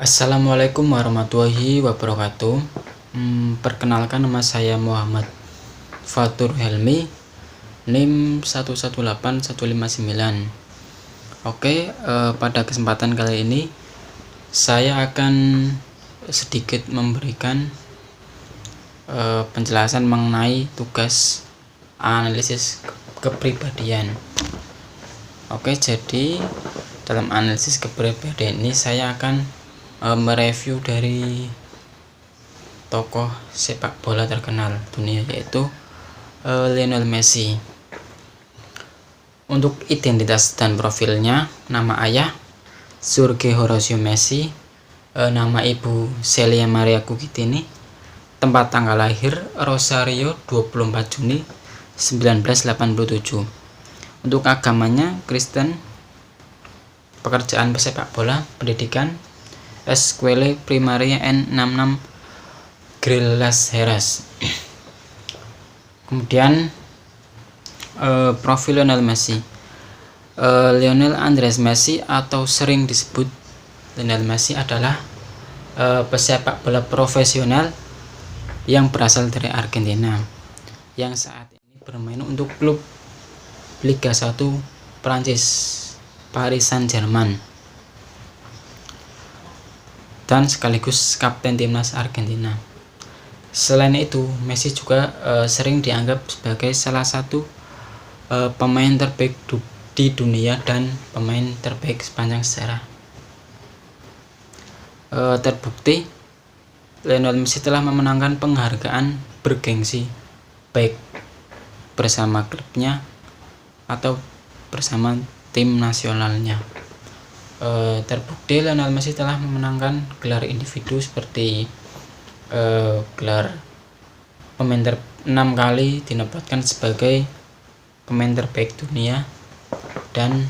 Assalamualaikum warahmatullahi wabarakatuh. Perkenalkan, nama saya Muhammad Fatur Helmi, NIM 118159. Oke, pada kesempatan kali ini saya akan sedikit memberikan penjelasan mengenai tugas analisis kepribadian. Oke, jadi dalam analisis kepribadian ini saya akan mereview dari tokoh sepak bola terkenal dunia, yaitu Lionel Messi. Untuk identitas dan profilnya: nama ayah Jorge Horacio Messi, nama ibu Celia Maria Cucitini, tempat tanggal lahir Rosario 24 Juni 1987. Untuk agamanya Kristen, pekerjaan pesepak bola, pendidikan Escuela Primaria N66 Grillas Heras. Kemudian profil Lionel Messi. Lionel Andres Messi atau sering disebut Lionel Messi adalah pesepak bola profesional yang berasal dari Argentina, yang saat ini bermain untuk klub Liga 1 Prancis, Paris Saint-Germain, dan sekaligus kapten timnas Argentina. Selain itu, Messi juga sering dianggap sebagai salah satu pemain terbaik di dunia dan pemain terbaik sepanjang sejarah. Terbukti Lionel Messi telah memenangkan penghargaan bergengsi baik bersama klubnya atau bersama tim nasionalnya. Terbukti Lionel Messi telah memenangkan gelar individu seperti gelar pemain 6 kali dinobatkan sebagai pemain terbaik dunia dan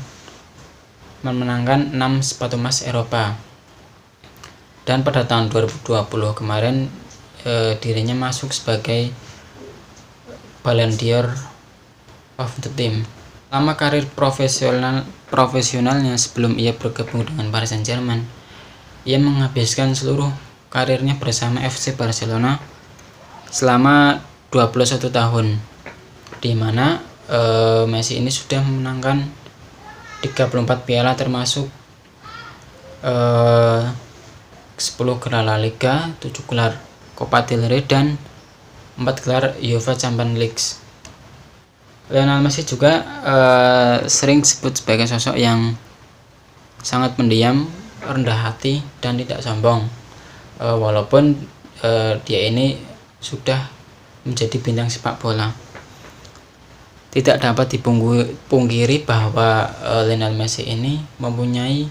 memenangkan 6 sepatu emas Eropa. Dan pada tahun 2020 kemarin dirinya masuk sebagai Ballon d'Or of the Team. Selama karir profesionalnya sebelum ia bergabung dengan Paris Saint-Germain, ia menghabiskan seluruh karirnya bersama FC Barcelona selama 21 tahun, di mana Messi ini sudah memenangkan 34 piala termasuk 10 gelar La Liga, 7 gelar Copa del Rey, dan 4 gelar UEFA Champions League. Lionel Messi juga sering disebut sebagai sosok yang sangat pendiam, rendah hati, dan tidak sombong. Walaupun dia ini sudah menjadi bintang sepak bola, tidak dapat dipungkiri bahwa Lionel Messi ini mempunyai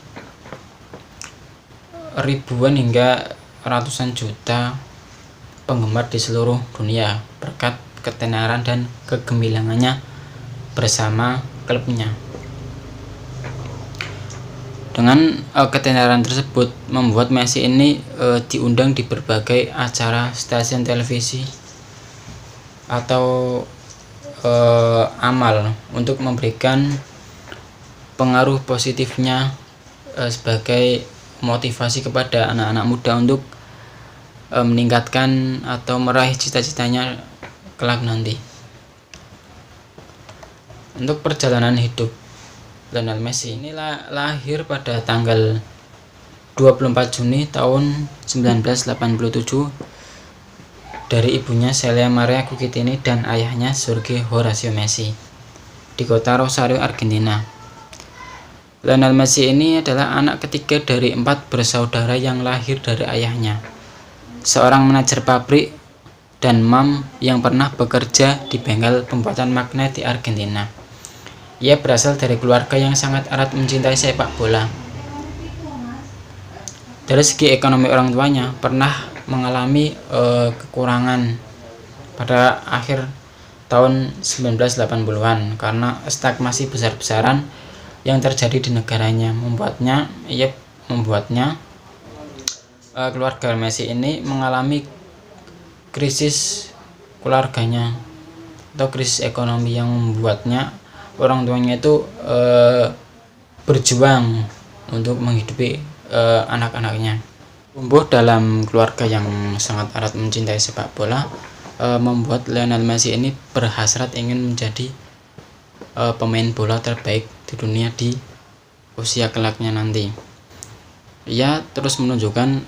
ribuan hingga ratusan juta penggemar di seluruh dunia berkat ketenaran dan kegemilangannya bersama klubnya. Dengan ketenaran tersebut membuat Messi ini diundang di berbagai acara stasiun televisi atau amal untuk memberikan pengaruh positifnya sebagai motivasi kepada anak-anak muda untuk meningkatkan atau meraih cita-citanya kelak nanti. Untuk perjalanan hidup Lionel Messi ini lahir pada tanggal 24 Juni tahun 1987 dari ibunya Celia Maria Cucitini dan ayahnya Jorge Horacio Messi di kota Rosario, Argentina. Lionel Messi ini adalah anak ketiga dari 4 bersaudara yang lahir dari ayahnya, seorang manajer pabrik dan mam yang pernah bekerja di bengkel pembuatan magnet di Argentina. Ia berasal dari keluarga yang sangat erat mencintai sepak bola. Dari segi ekonomi, orang tuanya pernah mengalami kekurangan pada akhir tahun 1980-an karena stagnasi besar-besaran yang terjadi di negaranya, membuatnya keluarga Messi ini mengalami krisis keluarganya atau krisis ekonomi yang membuatnya orang tuanya itu berjuang untuk menghidupi anak-anaknya. Tumbuh dalam keluarga yang sangat erat mencintai sepak bola membuat Lionel Messi ini berhasrat ingin menjadi pemain bola terbaik di dunia di usia kelaknya nanti. Ia terus menunjukkan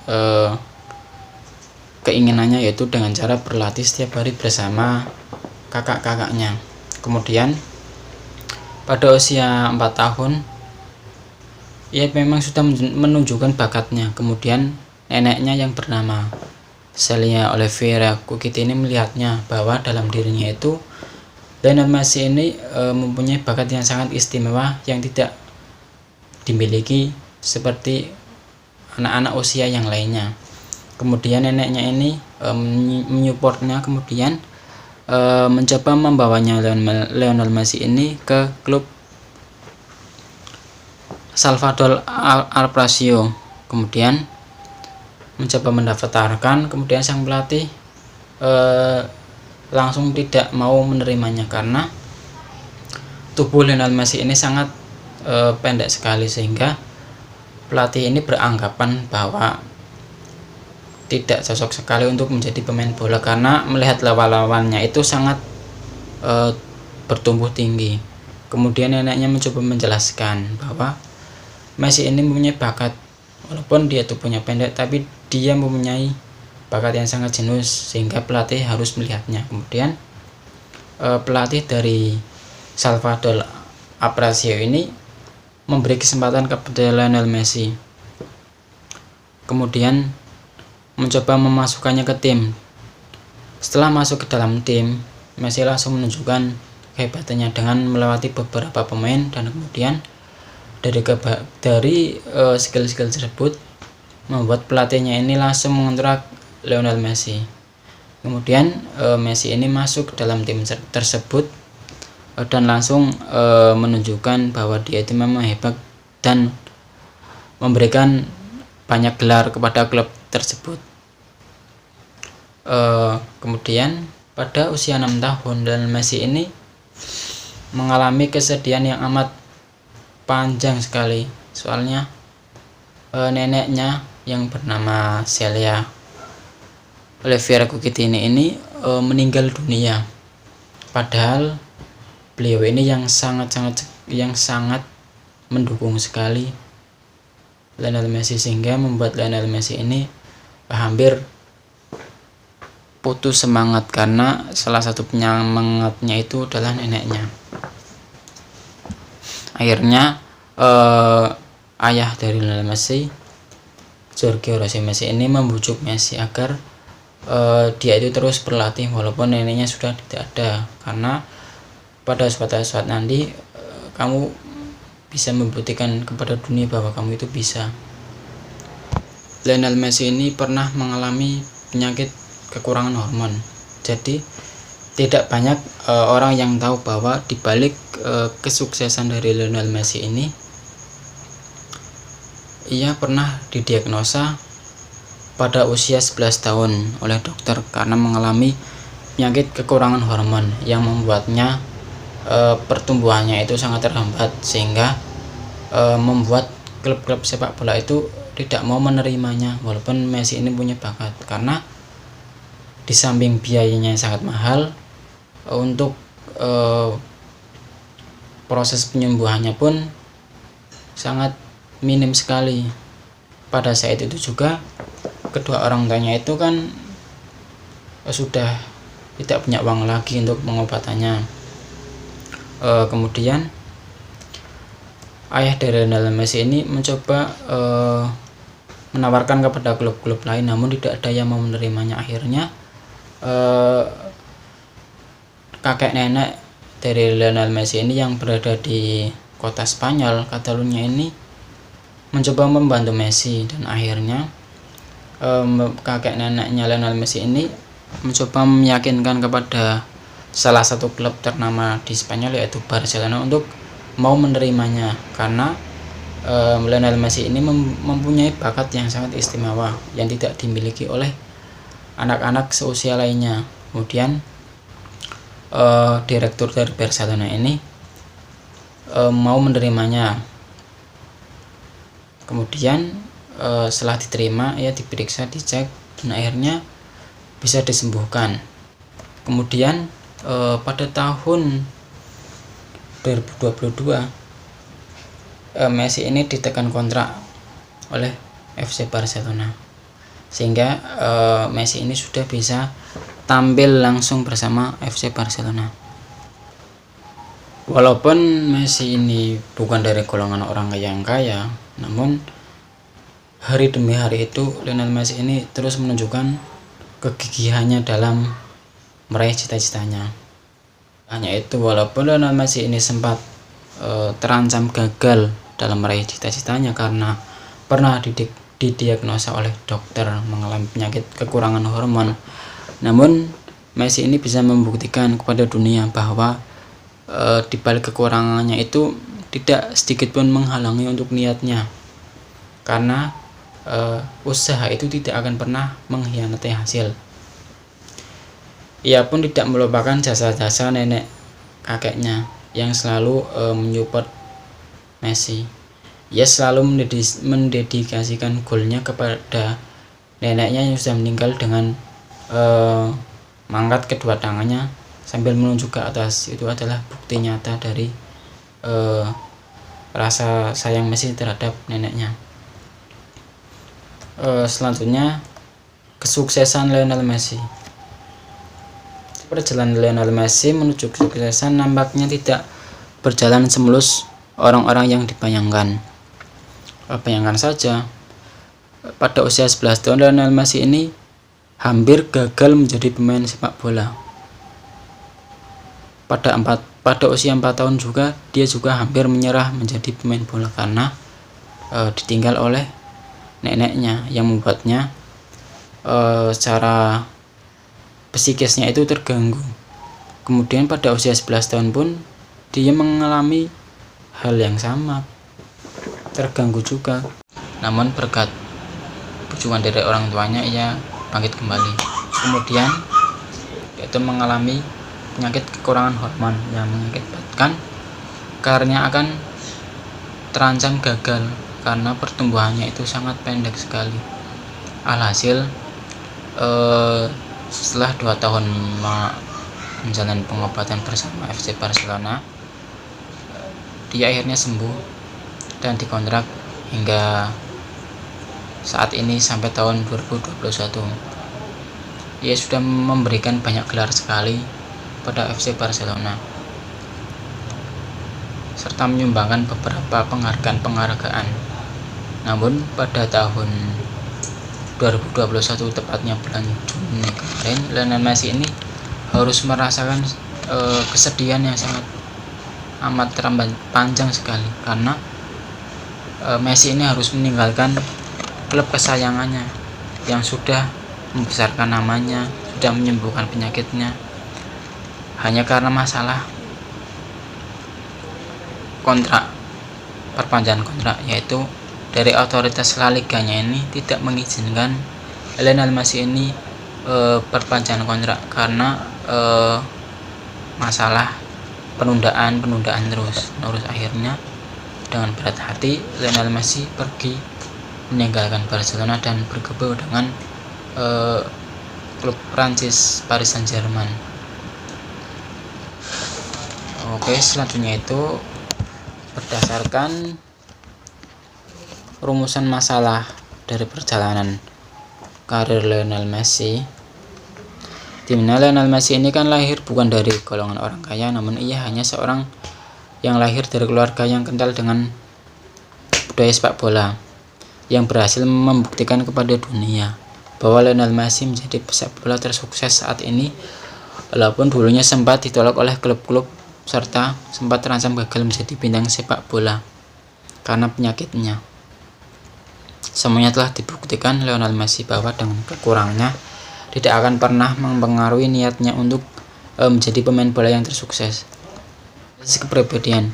keinginannya, yaitu dengan cara berlatih setiap hari bersama kakak-kakaknya. Kemudian pada usia 4 tahun ia memang sudah menunjukkan bakatnya. Kemudian neneknya yang bernama Celia Oliveira Kukiti ini melihatnya bahwa dalam dirinya itu Lionel Messi ini mempunyai bakat yang sangat istimewa yang tidak dimiliki seperti anak-anak usia yang lainnya. Kemudian neneknya ini menyupportnya, kemudian mencoba membawanya Lionel Messi ini ke klub Salvador Alpracio. Kemudian mencoba mendaftarkan, kemudian sang pelatih langsung tidak mau menerimanya karena tubuh Lionel Messi ini sangat pendek sekali, sehingga pelatih ini beranggapan bahwa tidak cocok sekali untuk menjadi pemain bola karena melihat lawan-lawannya itu sangat bertumbuh tinggi. Kemudian neneknya mencoba menjelaskan bahwa Messi ini mempunyai bakat, walaupun dia tubuhnya pendek tapi dia mempunyai bakat yang sangat jenius sehingga pelatih harus melihatnya. Kemudian pelatih dari Salvador Alpracio ini memberi kesempatan kepada Lionel Messi, kemudian mencoba memasukkannya ke tim. Setelah masuk ke dalam tim, Messi langsung menunjukkan kehebatannya dengan melewati beberapa pemain, dan kemudian dari skill-skill tersebut membuat pelatihnya ini langsung mengontrak Lionel Messi. Kemudian Messi ini masuk ke dalam tim tersebut dan langsung menunjukkan bahwa dia itu memang hebat dan memberikan banyak gelar kepada klub tersebut. Kemudian pada usia 6 tahun Lionel Messi ini mengalami kesedihan yang amat panjang sekali, soalnya neneknya yang bernama Celia Oliveira Kukiti ini meninggal dunia, padahal beliau ini yang sangat mendukung sekali Lionel Messi, sehingga membuat Lionel Messi ini hampir putus semangat karena salah satu penyemangatnya itu adalah neneknya. Akhirnya ayah dari Lionel Messi, Giorgio Rossi Messi ini membujuk Messi agar dia itu terus berlatih walaupun neneknya sudah tidak ada, karena pada suatu saat nanti kamu bisa membuktikan kepada dunia bahwa kamu itu bisa. Lionel Messi ini pernah mengalami penyakit kekurangan hormon, jadi tidak banyak orang yang tahu bahwa dibalik kesuksesan dari Lionel Messi ini, ia pernah didiagnosa pada usia 11 tahun oleh dokter karena mengalami penyakit kekurangan hormon yang membuatnya pertumbuhannya itu sangat terhambat, sehingga membuat klub-klub sepak bola itu tidak mau menerimanya walaupun Messi ini punya bakat, karena di samping biayanya yang sangat mahal, untuk proses penyembuhannya pun sangat minim sekali. Pada saat itu juga kedua orang tuanya itu kan sudah tidak punya uang lagi untuk pengobatannya. Kemudian ayah dari Lionel Messi ini mencoba menawarkan kepada klub-klub lain, namun tidak ada yang mau menerimanya. Akhirnya kakek nenek dari Lionel Messi ini yang berada di kota Spanyol, Catalunya ini mencoba membantu Messi, dan akhirnya kakek neneknya Lionel Messi ini mencoba meyakinkan kepada salah satu klub ternama di Spanyol yaitu Barcelona untuk mau menerimanya, karena Lionel Messi ini mempunyai bakat yang sangat istimewa yang tidak dimiliki oleh anak-anak seusia lainnya. Kemudian direktur dari Barcelona ini mau menerimanya. Kemudian setelah diterima ya diperiksa, dicek, dan akhirnya bisa disembuhkan. Kemudian pada tahun 2022 Messi ini ditekan kontrak oleh FC Barcelona, sehingga Messi ini sudah bisa tampil langsung bersama FC Barcelona. Walaupun Messi ini bukan dari golongan orang yang kaya, namun hari demi hari itu Lionel Messi ini terus menunjukkan kegigihannya dalam meraih cita-citanya. Hanya itu, walaupun Lionel Messi ini sempat terancam gagal dalam meraih cita-citanya karena pernah didiagnosa oleh dokter mengalami penyakit kekurangan hormon, namun Messi ini bisa membuktikan kepada dunia bahwa di balik kekurangannya itu tidak sedikit pun menghalangi untuk niatnya, karena usaha itu tidak akan pernah mengkhianati hasil. Ia pun tidak melupakan jasa-jasa nenek kakeknya yang selalu menyupport Messi. Ia selalu mendedikasikan golnya kepada neneknya yang sudah meninggal dengan mengangkat kedua tangannya sambil menunjuk ke atas. Itu adalah bukti nyata dari rasa sayang Messi terhadap neneknya. Selanjutnya, kesuksesan Lionel Messi. Perjalanan Lionel Messi menuju kesuksesan nampaknya tidak berjalan semulus orang-orang yang dibayangkan. Bayangkan saja, pada usia 11 tahun Lionel Messi ini hampir gagal menjadi pemain sepak bola. Pada usia 4 tahun juga dia juga hampir menyerah menjadi pemain bola karena ditinggal oleh neneknya yang membuatnya secara psikisnya itu terganggu. Kemudian pada usia 11 tahun pun dia mengalami hal yang sama, terganggu juga. Namun berkat pujuan dari orang tuanya ia bangkit kembali. Kemudian dia itu mengalami penyakit kekurangan hormon yang mengakibatkan karirnya akan terancam gagal karena pertumbuhannya itu sangat pendek sekali. Alhasil setelah 2 tahun menjalani pengobatan bersama FC Barcelona, dia akhirnya sembuh dan dikontrak hingga saat ini sampai tahun 2021. Dia sudah memberikan banyak gelar sekali pada FC Barcelona serta menyumbangkan beberapa penghargaan. Namun pada tahun 2021, tepatnya bulan Juni kemarin, Lionel Messi ini harus merasakan kesedihan yang sangat amat panjang sekali karena Messi ini harus meninggalkan klub kesayangannya yang sudah membesarkan namanya, sudah menyembuhkan penyakitnya, hanya karena masalah kontrak, perpanjangan kontrak, yaitu dari otoritas La Liganya ini tidak mengizinkan Lionel Messi ini perpanjangan kontrak karena masalah penundaan terus. Akhirnya dengan berat hati Lionel Messi pergi meninggalkan Barcelona dan bergabung dengan klub Prancis Paris Saint-Germain. Oke, selanjutnya itu berdasarkan rumusan masalah dari perjalanan karir Lionel Messi, dimana Lionel Messi ini kan lahir bukan dari golongan orang kaya, namun ia hanya seorang yang lahir dari keluarga yang kental dengan budaya sepak bola, yang berhasil membuktikan kepada dunia bahwa Lionel Messi menjadi pesepak bola tersukses saat ini, walaupun dulunya sempat ditolak oleh klub-klub serta sempat terancam gagal menjadi bintang sepak bola karena penyakitnya. Semuanya telah dibuktikan Lionel Messi bahwa dengan kekurangannya tidak akan pernah mempengaruhi niatnya untuk menjadi pemain bola yang tersukses. Kepribadian.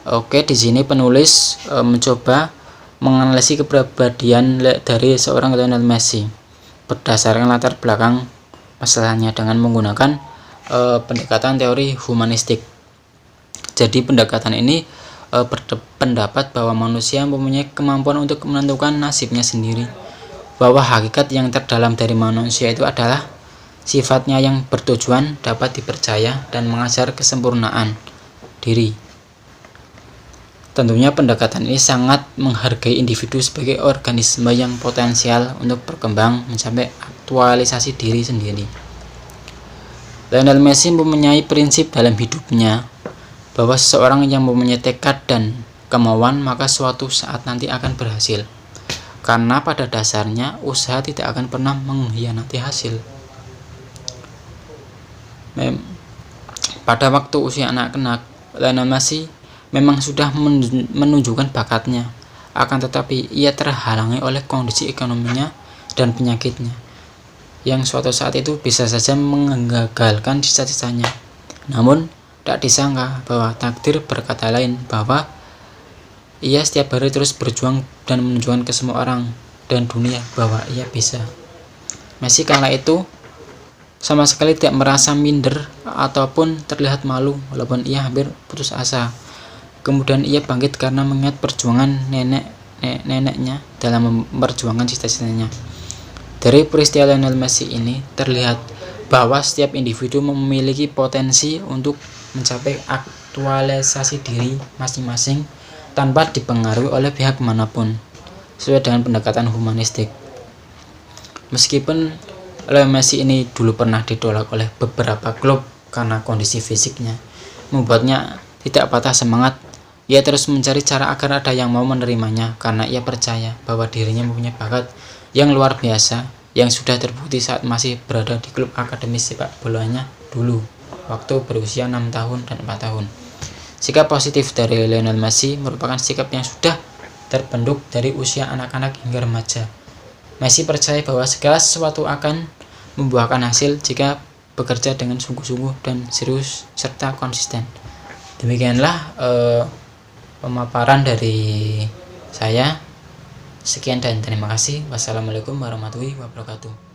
Oke, di sini penulis mencoba menganalisis kepribadian dari seorang Lionel Messi berdasarkan latar belakang masalahnya dengan menggunakan pendekatan teori humanistik. Jadi pendekatan ini berpendapat bahwa manusia mempunyai kemampuan untuk menentukan nasibnya sendiri, bahwa hakikat yang terdalam dari manusia itu adalah sifatnya yang bertujuan, dapat dipercaya, dan mengajar kesempurnaan diri. Tentunya pendekatan ini sangat menghargai individu sebagai organisme yang potensial untuk berkembang mencapai aktualisasi diri sendiri. Lionel Messi mempunyai prinsip dalam hidupnya bahwa seseorang yang mempunyai tekad dan kemauan maka suatu saat nanti akan berhasil. Karena pada dasarnya usaha tidak akan pernah mengkhianati hasil. Pada waktu usia anak-anak, Lionel Messi memang sudah menunjukkan bakatnya, akan tetapi ia terhalangi oleh kondisi ekonominya dan penyakitnya, yang suatu saat itu bisa saja menggagalkan cita-citanya. Namun, tak disangka bahwa takdir berkata lain, bahwa ia setiap hari terus berjuang dan menunjukkan ke semua orang dan dunia bahwa ia bisa. Messi kala itu sama sekali tidak merasa minder ataupun terlihat malu walaupun ia hampir putus asa. Kemudian ia bangkit karena mengingat perjuangan neneknya dalam memperjuangkan cita-citanya. Dari peristiwa Lionel Messi ini terlihat bahwa setiap individu memiliki potensi untuk mencapai aktualisasi diri masing-masing tanpa dipengaruhi oleh pihak manapun, sesuai dengan pendekatan humanistik. Meskipun Lionel Messi ini dulu pernah ditolak oleh beberapa klub karena kondisi fisiknya membuatnya tidak patah semangat, ia terus mencari cara agar ada yang mau menerimanya karena ia percaya bahwa dirinya mempunyai bakat yang luar biasa yang sudah terbukti saat masih berada di klub akademis sepak bolanya dulu waktu berusia 6 tahun dan 4 tahun. Sikap positif dari Lionel Messi merupakan sikap yang sudah terbentuk dari usia anak-anak hingga remaja. Messi percaya bahwa segala sesuatu akan membuahkan hasil jika bekerja dengan sungguh-sungguh dan serius serta konsisten. Demikianlah pemaparan dari saya. Sekian dan terima kasih. Wassalamualaikum warahmatullahi wabarakatuh.